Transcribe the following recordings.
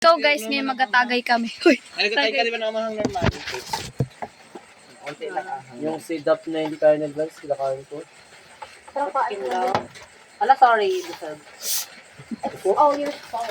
Ikaw guys, ngayon magtatagay kami. Hoy, Ay, nagtatay ka di ba ng amahang normal? Konti lang ahang. Yung sidap na hindi kaya nag-vlogs, kinakain ko. Chicken daw. Ala, sorry. oh, you're so.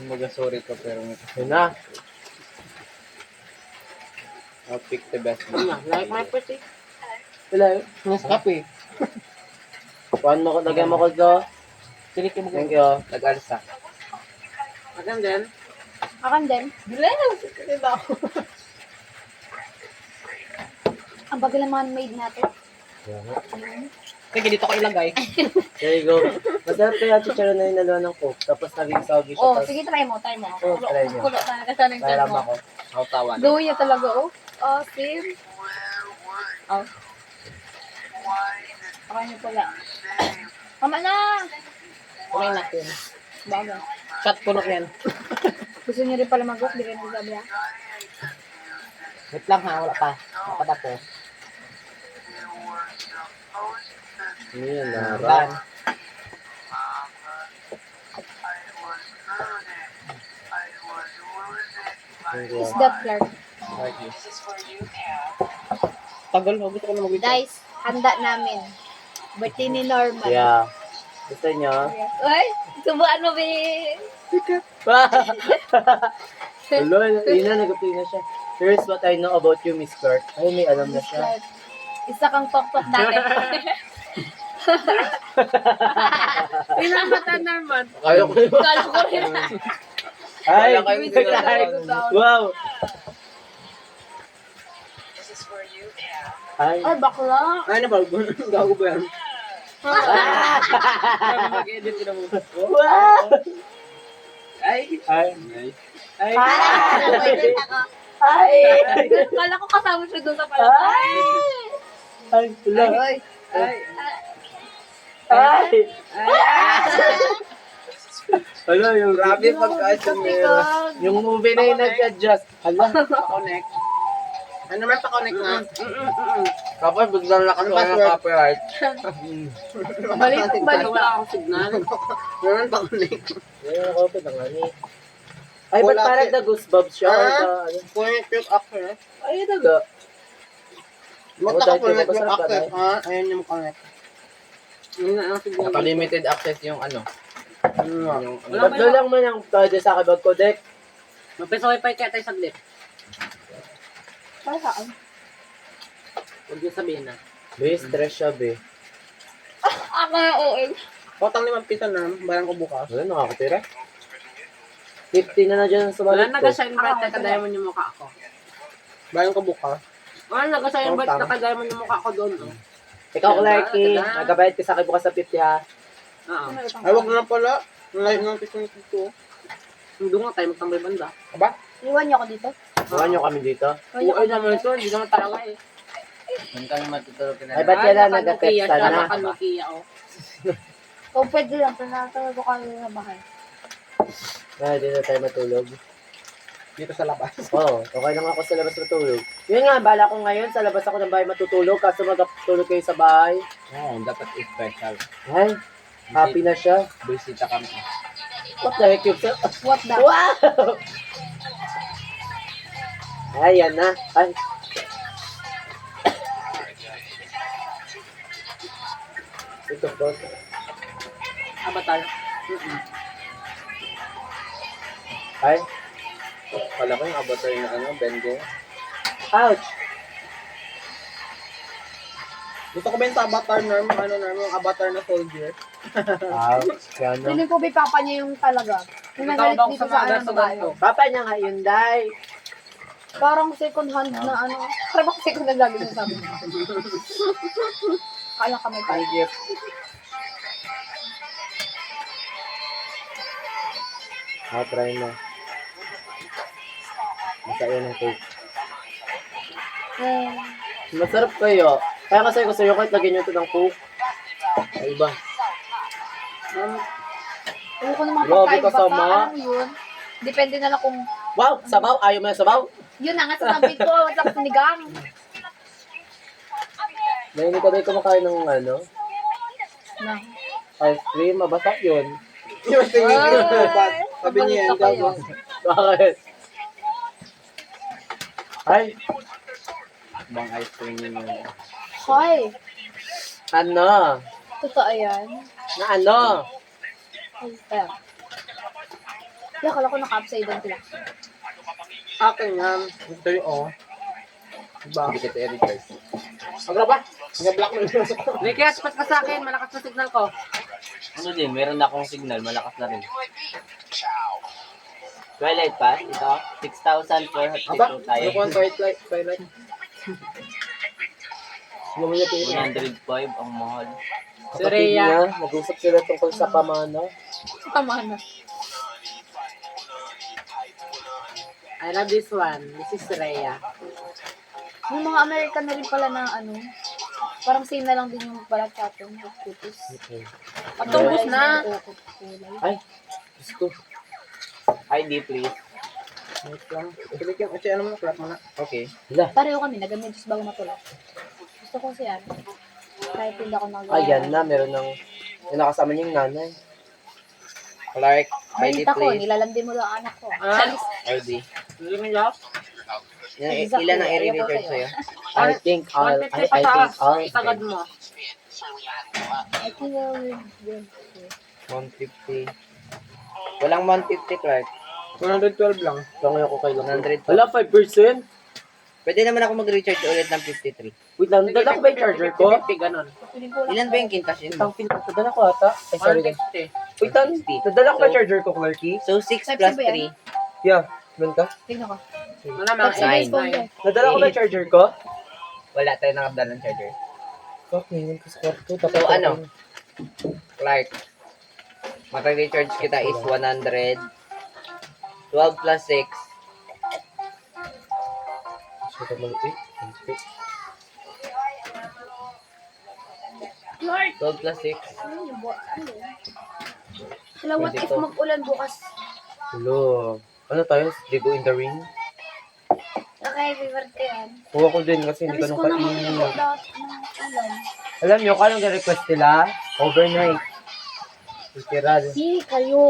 Mag-sorry ka pero Yun na. I'll pick the best Ano one. na, like my pussy. Wala. Nescafe. Kuhaan mo ko, lagyan mo ko ito. Siliki mo Thank you. Nag-alsa. Agan din. Akan din. Bilis! Diba ako? Ang bagal ng mga maid natin. Sige, dito ko ilagay. There you go. Masarap kaya chicharon na yung dalawa ng coke. Tapos naging soggy siya. Oh, Tapos sige, try mo, try mo. Oh, try niyo. Kulo talaga sa ng kaya mo. ako. Hautawan. Gawin niya talaga, oh. Oh, sim. Oh. Baka niyo pala. Tama na! Kumain natin. Baga. Shot puno yan. Gusto niyo rin pala mag-walk, di rin sabi ha. Wait lang ha, wala pa. Nakadapo. Ano yun, Yan. nara. Thank you. Is that Clark? Like this. Tagal, gusto ko na mag-wait. Guys, handa namin. Birthday ni Norman. Yeah. Gusto nyo? Ay, subuan mo, be. Hello, yun na, nag-play na siya. Here's what I know about you, Miss Clark. Ay, may alam na siya. Clark. Isa kang tok-tok dati. Pinamata naman. Kaya ko yun. Kala ko rin. Ay, Wala kayong ginagawa. wow. Ay, Ay, bakla. Ay, na ba? Gago ba yan? Mag-edit ka na mo. wow. Ay! Ay, Ay! ay, Kala ko kasama siya doon sa palabas. ay, wala. Ay! Ay! Ay, ano yung Grabe pagka-asumera. yung movie na yung nag-adjust. Hala, Pa-connect. Ano naman pa-connect na? Kapag biglang nakasuha ng copyright. Balik. Wala akong signal. Ano naman pa-connect? yan ako pa ng ani. Ay, ba't Wala parang ki- the goosebumps siya? Or Ah? the, ano? Connect yung actor. Ay, naga. Magka-connect yung Masarap actor. ba, Ha? Ayun yung connect. Yun na ang signal. Naka-limited access yung ano. Yung, Wala Tatlo lang man ang pwede sa kabag ko, Dek. Magpisa wifi kaya tayo saglit. Para saan? Huwag yung sabihin na. Be, stress siya, be. Ako na OA. Potang 5 piso na, bayan ko bukas. Ano, nakakatira? 50 na dyan sa Wala balik ko. nag-shine bright na ka-diamond yung mukha ko. Bayan ko bukas. Wala nag-shine bright na ka-diamond yung mukha ko doon. Oh. Ikaw, Clarky, Ganda. nagkabayad ka sa akin bukas sa 50, ha? Oo. ay, wag na pala. Live ng piso nito. Hindi nga tayo magtambay banda. Aba? Iwan niyo ako dito. Bukan nyo kami dito. Iwan niyo ako Uy naman ito, hindi naman talaga eh. Hindi kami matutulog na Ay, ba't yan na naka-Nokia nag-text siya, na? naka-Nokia, oh. Kung pwede lang, pinatawag ko kayo sa bahay. Ay, di na tayo matulog. dito sa labas. Oo, okay lang ako sa labas matulog. Yun nga, bala ko ngayon, sa labas ako ng bahay matutulog, kaso magtulog kayo sa bahay. Oo, dapat special. Ay, happy na siya. Bisita kami. What the heck, yung What the? wow! Ay, yan na. Ay. Ito po. Avatar. Ay, Kala ko yung avatar na ano, Bengo. ouch! Gusto ko ba yung sa avatar norm, ano norm, yung avatar na soldier? Ouch, yan na. Feeling ko may papa niya yung talaga. Yung nagalit Tawag ako dito sa sa mga ano babae. ganito. Papa niya nga yun, Day. Parang second hand na ano. Parang ako second hand lagi yung sabi niya. Kala ka may Ay, pala. gift. Try mo. Masaya ng cake. Masarap kayo. Kaya kasi ko sa'yo kahit lagyan nyo ito ng coke. Ay, iba. Ayoko naman Grabe pagkain ka, baka. sama. Alam mo yun? Depende na lang kung... Wow! Sabaw! Ayaw mo yung sabaw? Yun na nga sasabi ko. What's up, sinigang? Nahinig ka din kumakain ng ano? Na. Ice cream. Mabasa yun. Yung tingin ko, Ay. Sabi niya yan, Pabalita ko gago. yan. Bakit? Ay, Bang ice cream yun yun. Hoy, ano? totoo yan. Na ano? Ay, kaya. Kaya akala ko naka-upside down sila. Akin yan. Ito yung oh. Diba? Hindi kita i-recharge. Agra ba? Nga-block mo yun. Ricky, aspat ka sa akin. Malakas na signal ko. Ano din, meron na akong signal, malakas na rin. Twilight Pass, ito, 6,452 tayo. Ano ko ang twilight? Twilight? Ano mo niya pinili? 105 ang mahal. Si Rhea. Nag-usap sila tungkol sa pamana. Tama na. I love this one. This is Rhea. Yung mga American na rin pala na ano, parang same na lang din yung pala chatong kutis. Patungkos na. Ay, Diyos ko. ID please. Wait lang. Click yung, ano mo, clap mo na. Okay. Hala. Pareho kami, nag-message bago matulog. Gusto ko siya. Kahit hindi ako nag- Ayan na, meron ng... Yung nakasama niya yung nanay. Clark, ID Balita ko, please. nilalandi mo lang anak ko. ID. Hindi mo job? Exactly. Ilan ang Ayoko i-recharge sa'yo. sa'yo? I think all... 150 I think all... Sagad mo. I think I will do 150. Walang 150, Clark. 112 lang. Ito ngayon ko kay lang. 100. Hala, 5%? Pwede naman ako mag-recharge ulit ng 53. Wait lang, dala ko ba yung charger ko? 50, ganon. Feeling ko lang. Ilan ba yung kintas yun? Ang pin... Dala ko ata. Ay, sorry. guys. 160. Wait lang, nadala ko ba yung charger ko, Clarky? So, 6 Type plus C ba yan? 3. Yeah, meron ka? Tingnan ko. Malamang Tapos Nine. 8 phone ko. Nadala ko ba yung charger ko? Wala tayo nakabdala ng charger. Okay, yun ko sa kwarto. So, ano? Clark, mag-recharge kita is 100. 12 plus 6. So, ito malupit. 12 plus 6. Ano yung buwan? Ano yun? Sila, what if mag-ulan bukas? Hello. Ano tayo? Digo in the ring? Okay, favorite ko yan. Huwag ko din kasi hindi Namiss ka ko nung na kainin. mag-ulan ulan. Alam nyo, kung anong request nila? Overnight. Literal. Hindi kayo.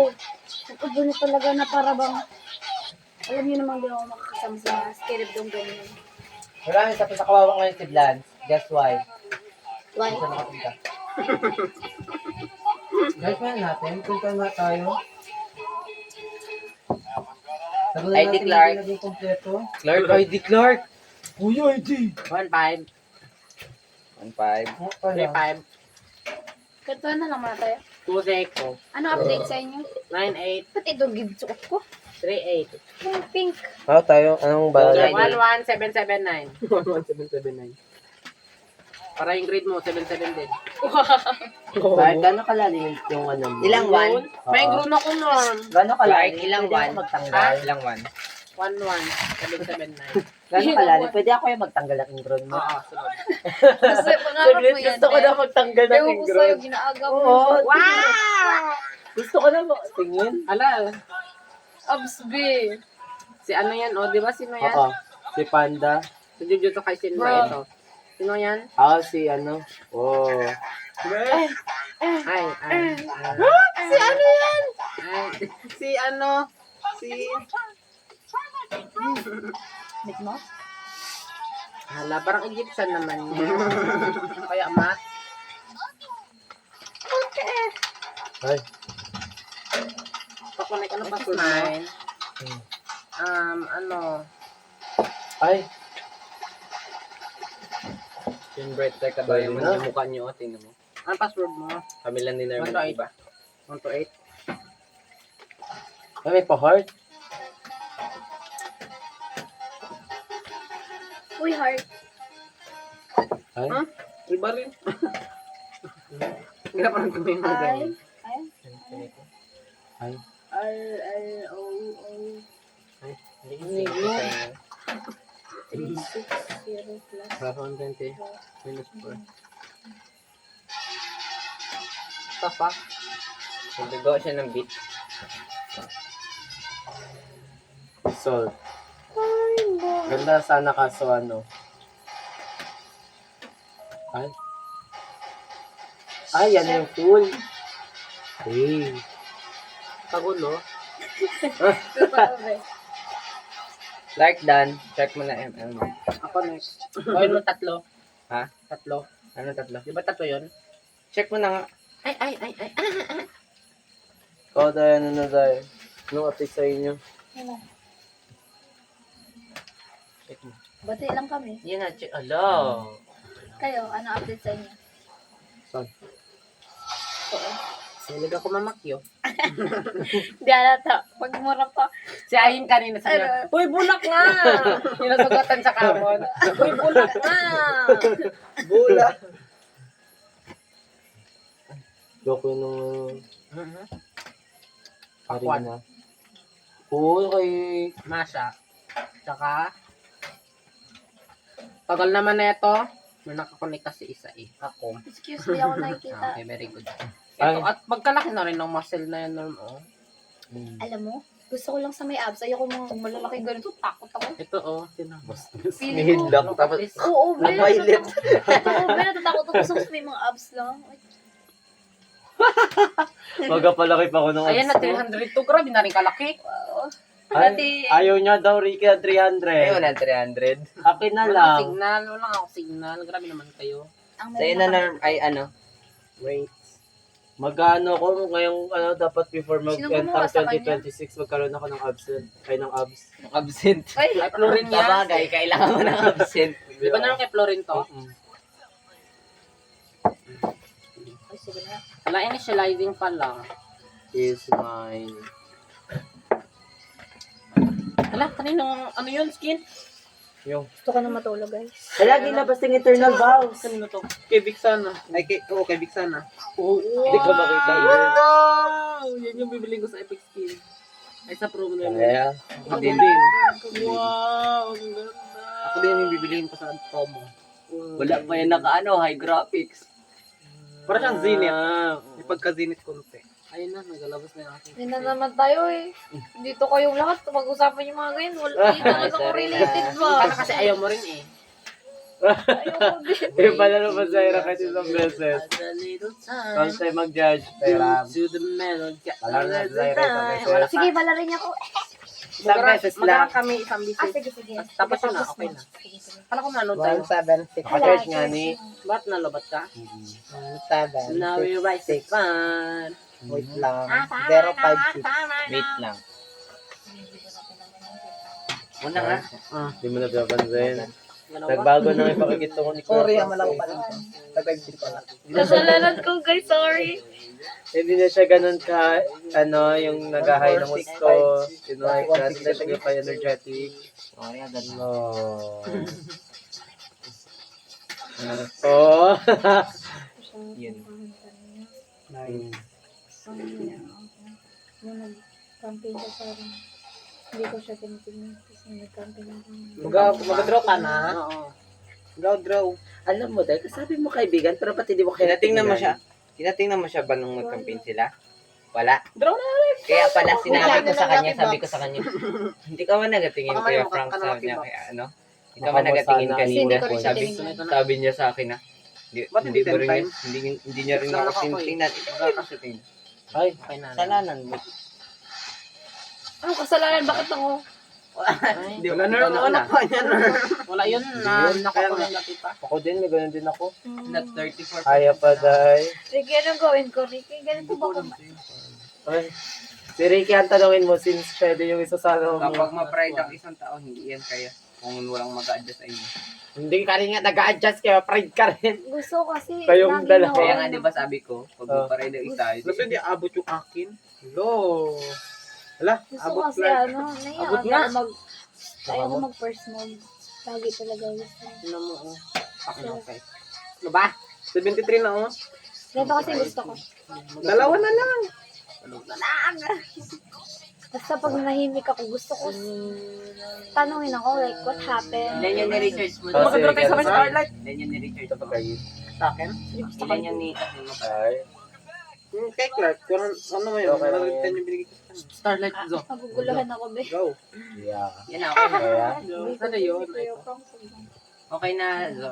Nag-ulan na talaga na para bang, alam niyo naman din ako makakasama sa mga scarab dong ganyan. Marami sa kawawa ngayon si Blanche. Guess why? Why? Saan nakapunta? Guys, na natin. Punta nga tayo. ID Clark. Clark, ID Clark. Uy, ID. 1.5. 1.5. 3.5. Kanto na lang muna tayo. 2.6. Ano update sa inyo? 9.8. Ba't ito gidsuot ko? 3.8. Yung pink. Ah, tayo. Anong ba? Okay. 11779. 1779. Para yung grade mo, 77 din. Clark, gano'ng kalalim yung ano mo? Ilang one? May grown ako nun. Gano'ng Clark, kalalim? ilang Pwede one? ako magtanggal. Ilang one? 11779. Gano'ng kalalim? Pwede ako yung magtanggal ng ingron mo. Oo, sunod. Kasi pangarap mo yan. Gusto ko na magtanggal ng Ewan ko sa'yo, ingron. ginaagaw mo. Oo. Wow! Gusto ko na tingin. Ala, Abs, B. si ano yan, o, di ba? Sino yan? Oo. Si Panda. Si Jujutsu Kaisen ba Bro. ito? Sino yan? Ah, si ano. Oh. Ay, Si ano yan? si ano? Si... Mick mo? Hala, parang Egyptian naman yan. Kaya mat. Ay. Pakunay ka na password mo. Ano? Ay. Yung bright light kabayan mo Pwede na. yung mukha niyo, tingnan mo. Ano password mo? Kami lang ni Nerman, 1 to 8. diba? 1 to 8. Ay, may pa-heart. Uy, heart. Ay. Huh? Iba rin. Hindi pa rin kumain ng Ay. ganyan. Ay. Ay. R-R-O-O. Hindi ko sa'yo. 360 plus. 120 minus 4. Tapa. Nagagawa siya ng beat. So, ganda sana kaso ano. Ay. Ay, yan yung full. Hey. Pagulo. Totoo ba? Like done. Check mo na ML mo. Ako next. Gawin mo tatlo. Ha? Tatlo. Ano tatlo? Di ba tatlo yun? Check mo na nga. Ay. Oo, tayo, ano na tayo. Anong update sa inyo? Ano? Check mo. Bati lang kami. Yan na, check. Hello. Kayo, ano update sa inyo? Saan? Oo. Hilig ako mamakyo. Di alata. Pag mura pa. Si Ayin kanina sa niya, uy, bulak nga! Sinasagatan sa kamon. Uy, bulak nga! Bula! Joke yun nung... Pakwan. na. Oo, kay... Masha. Tsaka, tagal naman na ito. May nakakonek kasi isa eh. Ako. Excuse me, ako nakikita. Okay, very good. Ay. Ito, at pagkalaki na rin ng muscle na yan, Norm. Oh. Alam mo, gusto ko lang sa may abs. Ayoko mga malalaki ganito. Takot ako. Ito, oh. Tinamos. Feeling ko. Nihidlock. Tapos... Oo, Ben. Violet. Oo, Ben. Natatakot ako. Gusto ko sa may mga abs lang. Ay, Magapalaki pa ko nung Ayan na, 302. Grabe na rin kalaki. wow. Ay, Dati, ayaw niya daw, Ricky, ang 300. Ayun na, 300. Akin na Wala lang. signal. Wala ako signal. Grabe naman kayo. ang Sa'yo na meron norm, ay ano? Wait. Magano ko ngayong dapat before Sino mag-end gumawa ang sa kanya? 2026 magkaroon ako ng absent ay ng abs. Absent. Ay, Kay Florin yan. Sabagay, kailangan mo ng absent. Di ba naman kay Florin to? ay, sige na. Wala, initializing pa lang. Is mine. Wala, kaninong ano yun, skin? Yung Gusto ko na matulog, guys. ay lagi labas ng internal vows. Kanino to? Kay Vixana. Ay, kay Vixana. Oo, hindi ko makita yun. Wow! Yan yung bibiling ko sa Epic Skin. Ay, sa promo na yun. Kaya, Ako din. Wow! Ang ganda. Ako din yung bibiliin ko sa promo. Wala pa yan naka high graphics. Para siyang Zenith. May pagka-Zenith konti. Ayun na, nagalabas na yung aking. Hindi na naman tayo eh. Dito kayong lahat, pag-usapan yung mga ganyan. Wala, hindi talaga ko sorry related ba? Paano kasi ayaw mo rin eh. Ayoko din. yung pala naman sa Ira kahit isang beses. As a little time. Don't tayo mag-judge. Pero, To the melody. Wala na sa Ira isang beses. Wala Sige, balarin ako. Isang beses lang. Kami isang Ah, bisis. sige, sige. Tapos Sige, na, tapos okay mo. na. Sige, sige. Paano kung nanood tayo? 176. Hala, Judge nga George. ni. Ba't nalobat ka? 7. Now we rise to fun. Wait lang. Ah, tama na, tama na. Wait lang. Una nga. Hindi mo na pinapansin. Ganawa? Nagbago na yung pakikita ko ni Korea. Kasalanan ko, guys. Sorry. Hindi na siya ganun ka, yung nag-high ng gusto. Hindi na siya pa energetic. Okay, agad. No. Oh. Yun. Nung nag-campaign ka sa akin, hindi ko siya tinitignan kasi nag-campaign ako. Mag-draw ka na? Oo. Draw. Alam mo, dahil sabi mo kaibigan, pero ba't hindi mo Tinatingnan mo siya. Tinatingnan mo siya ba nung nag-campaign sila? Wala. Draw na. Kaya pala sinabi Wala, ko sa kanya, nalaki sabi ko sa kanya, hindi ka man nagatingin Baka Kuya may Frank makakana sa laki niya box. kaya ano? Hindi ka man nagatingin Kasi hindi kanina. ko rin siya Sabi, tinignan. sabi niya sa akin na, Ba't hindi hindi mo rin 10 niya, hindi niya rin ako tinitingnan. Ikaw kasi tingnan. Ay, Okay na. Kasalanan mo. Ano kasalanan? Bakit ako? Hindi, Wala ikaw na una. Wala yun na. Nakuha ko ng latipa. ako din, may ganun din ako. Not 34. Kaya pa, day. Ricky, anong gawin ko? Ricky, ganito ba ko? Ay, si Ricky, ang tanongin mo, since siya din yung isa sa ano mo. Kapag ma-pride ang isang tao, hindi yan kaya. Kung walang mag-a-adjust sa inyo. Hindi ka rin nga nag-a-adjust, kaya pride ka rin. Gusto ko kasi Kayong lagi dalawa. na- Kaya nga di ba sabi ko, pag ma-pride ang isa, Gusto hindi abot yung akin. Hello. Wala, Gusto abot ko kasi lang. naiyak Abot ako nga. Ayaw ko mag-first mode. Lagi talaga gusto. Ano mo, oh. Akin okay. Ano ba? 73 na, oh. Ganito kasi gusto ko. Dalawa na lang. Basta pag nahimik ako, gusto ko tanungin ako, like, what happened? Ilan yung ni-research mo? Oh, Mag-draw tayo sa may sige. Starlight. Ilan yung ni-research mo? Sa akin? Ilan yung ni... Ay, Kay Clark. Kung ano mo yun? Okay lang Magalitan yan. yung binigay ko sa kanya. Starlight Zo. Maguguluhan ako, be. Go. yeah. Yan na, okay na. Kaya, Ano yun? Okay na, Zo.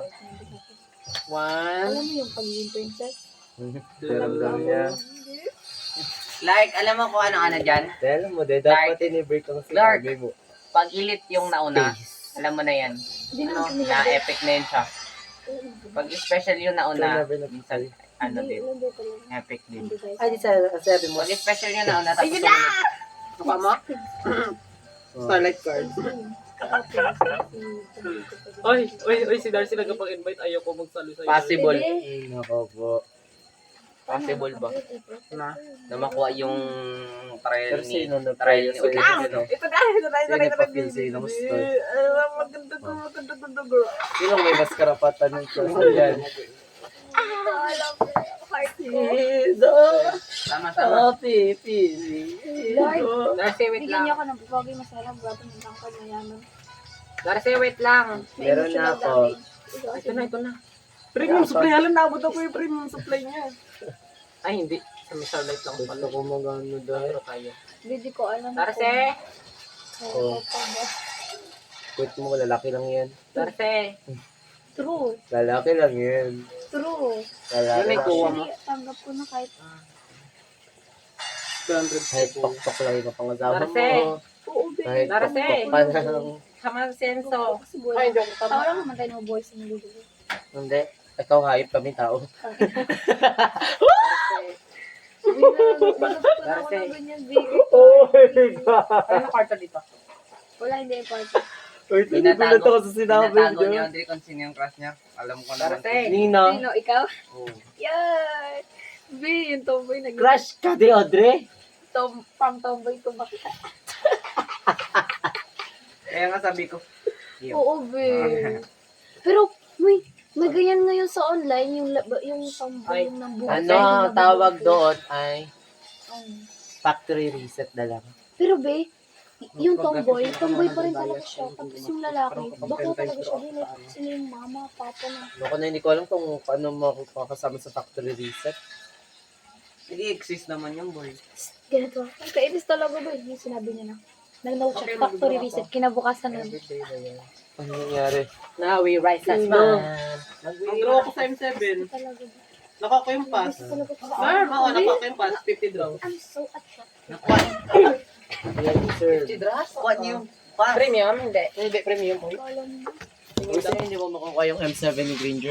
One. Alam mo yung pagiging princess? ramdam niya. Like, alam mo kung ano dyan? Alam mo, dapat in-break ang sinabi mo. Pag ilit yung nauna, alam mo na yan. Hindi na Ano, ako na-epic na yun siya. Pag special yung nauna, Never na minsan, ano din, epic din. Ay, di sabi mo. Pag special yung nauna, tapos sumunod. Baka mo? Starlight card. Oy, si Darcy nagpag-invite. Ayoko magsalo sa'yo. Possible. Nako po. Possible ba? Na makuha yung Pero trial ni sino na trial ni Sino Ulit. na- Ito na. Sino nagpa-feel sa'yo ng gusto? Maganda ko. Sino may mas karapatan ng choice yan? Tama. Lord, Darcy, wait bigyan niyo lang. ako ng pogi masarap. Grabe ng tangkad mayaman. Darcy, wait lang. May Meron na emotional ako. damage. Ito na. Premium supply. Alam na, abot ako yung premium supply niya. Ay, hindi. Sa Starlight lang Gusto pala. ko magano dahil. Pero tayo. Hindi ko alam. Darcy! Oh. Quit mo, lalaki lang yan. Darcy! True. Lalaki lang yan. True. Lalaki May lang. kuha mo. Actually, tanggap ko na kahit 200 Kahit pakpak lang yung pangasawa Darcy! mo. oo, babe. Kahit Darcy! pakpak pa lang. Kaman senso. Kasi boy. Ay, joke. Tao lang naman tayo ng boys na naluluto. Hindi. Ikaw hayop kami tao. Darcy. Oh my God! Ano kwarto dito? Wala, hindi important. Uy, tinigulat ako sa sinabi Tinatago niyo. niya, Andre, kung sino yung crush niya. Alam ko naman. Sino? Sino? Ikaw? Oh. Yan! B, yung tomboy nag- Crush ka di Audrey? From tomboy to bakla. Kaya nga sabi ko. Oo, B. Pero, may ganyan ngayon sa online, yung tomboy yung ng buhay. Ano tawag doon ay Um, factory reset na lang. Pero, be, yung tomboy pa rin talaga siya. Tapos yung lalaki, bakla talaga siya. Di, like, sila yung mama, papa na. Ako na hindi ko alam kung paano makakasama sa factory reset. Hindi exist naman yung boy. Ganito. Ang kainis talaga ba yung sinabi niya na. Nag-note siya, factory reset, kinabukasan na. Ano nangyari? Now we rise as No. man. Nag-draw ako sa M7. Talaga ba? Naka ko yung pass. Talaga ba? Oo, naka ko yung pass. 50 draw. I'm so attracted. Yes, sir. What new? Premium? Hindi. Hindi, premium. Alam mo. Gusto niyo hindi mo makukuha yung M7 ni Granger?